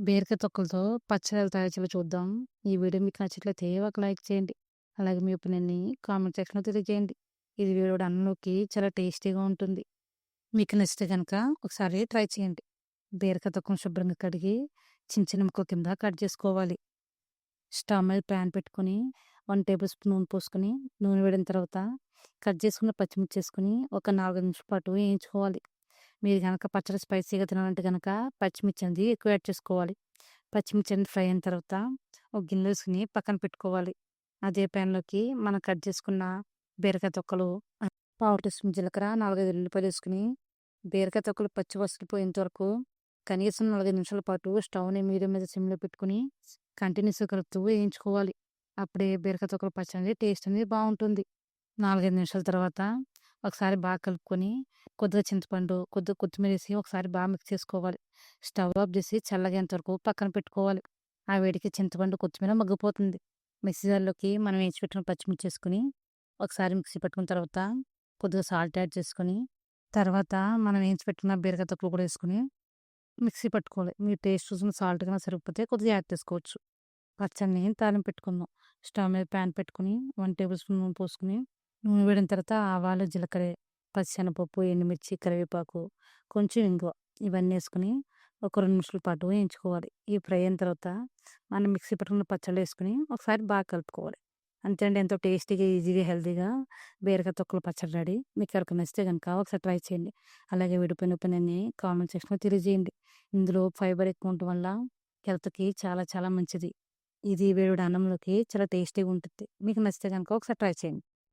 బీరకాయ తొక్కలతో పచ్చడి ఎలా తయారు చేయాలో చూద్దాం. ఈ వీడియో మీకు నచ్చినట్లయితే ఒక లైక్ చేయండి. అలాగే మీ ఒపీనియన్‌ని కామెంట్ సెక్షన్‌లో తెలియజేయండి. ఇది వేడి వేడి అన్నంలోకి చాలా టేస్టీగా ఉంటుంది. మీకు నచ్చితే గనక ఒకసారి ట్రై చేయండి. బీరకాయ తొక్కలను శుభ్రంగా కడిగి చిన్న చిన్న ముక్కల కింద కట్ చేసుకోవాలి. స్టవ్ మీద ప్యాన్ పెట్టుకొని 1 టేబుల్ స్పూన్ నూనె పోసుకొని, నూనె వేడిన తర్వాత కట్ చేసుకున్న పచ్చిమిర్చి వేసుకొని ఒక 4, 5 నిమిషాల పాటు వేయించుకోవాలి. మీరు గనక పచ్చడి స్పైసీగా తినాలంటే గనక పచ్చిమిర్చి అనేది ఎక్కువ యాడ్ చేసుకోవాలి. పచ్చిమిర్చి అనేది ఫ్రై అయిన తర్వాత ఒక గిన్నెలో వేసుకొని పక్కన పెట్టుకోవాలి. అదే ప్యాన్‌లోకి మనం కట్ చేసుకున్న బీరకాయ తొక్కలు, పావు టీ స్పూన్ జీలకర్ర, 4, 5 ఉల్లిపాయలు వేసుకొని బీరకాయ తొక్కలు పచ్చి వాసన పోయేంత వరకు కనీసం 4, 5 నిమిషాల పాటు స్టవ్‌ని మీడియం మీద సిమ్‌లో పెట్టుకొని కంటిన్యూస్‌గా కలుపుతూ వేయించుకోవాలి. అప్పుడే బీరకాయ తొక్కల పచ్చడి అనేది టేస్ట్ అనేది బావుంటుంది. 4, 5 నిమిషాల తర్వాత ఒకసారి బాగా కలుపుకొని కొద్దిగా చింతపండు, కొద్దిగా కొత్తిమీర వేసి ఒకసారి బాగా మిక్స్ చేసుకోవాలి. స్టవ్ ఆఫ్ చేసి చల్లగేంత వరకు పక్కన పెట్టుకోవాలి. ఆ వేడికి చింతపండు, కొత్తిమీర మగ్గిపోతుంది. మిక్సీ జార్‌లోకి మనం వేయించి పెట్టిన పచ్చిమిర్చి వేసుకొని ఒకసారి మిక్సీ పట్టుకున్న తర్వాత కొద్దిగా సాల్ట్ యాడ్ చేసుకొని, తర్వాత మనం వేయించి పెట్టుకున్న బీరకాయ తొక్కలు కూడా వేసుకొని మిక్సీ పట్టుకోవాలి. మీ టేస్ట్ చూసుకొని సాల్ట్ గాని సరిపోతే కొద్దిగా యాడ్ చేసుకోవచ్చు. పచ్చడిని తాలింపు పెట్టుకుందాం. స్టవ్ మీద ప్యాన్ పెట్టుకొని 1 టేబుల్ స్పూన్ నూనె పోసుకొని, నూనె వేడిన తర్వాత ఆవాలు, జీలకర్ర, పచ్చిశనగపప్పు, ఎండుమిర్చి, కరివేపాకు, కొంచెం ఇంగువ ఇవన్నీ వేసుకొని ఒక 2 నిమిషాల పాటు వేయించుకోవాలి. ఇవి ఫ్రై అయిన తర్వాత మనం మిక్సీ పట్టుకున్న పచ్చళ్ళు వేసుకొని ఒకసారి బాగా కలుపుకోవాలి. అంతే అండి. ఎంతో టేస్టీగా, ఈజీగా, హెల్తీగా బీరకాయ తొక్కల పచ్చడి రెడీ. మీకు ఎవరికైనా నచ్చితే గనుక ఒకసారి ట్రై చేయండి. అలాగే విడిపోయిన ఒపీనియన్‌ని కామెంట్ సెక్షన్‌లో తెలియజేయండి. ఇందులో ఫైబర్ ఎక్కువ ఉండటం వల్ల హెల్త్‌కి చాలా చాలా మంచిది. ఇది వేడి వేడి అన్నంలోకి చాలా టేస్టీగా ఉంటుంది. మీకు నచ్చితే గనుక ఒకసారి ట్రై చేయండి.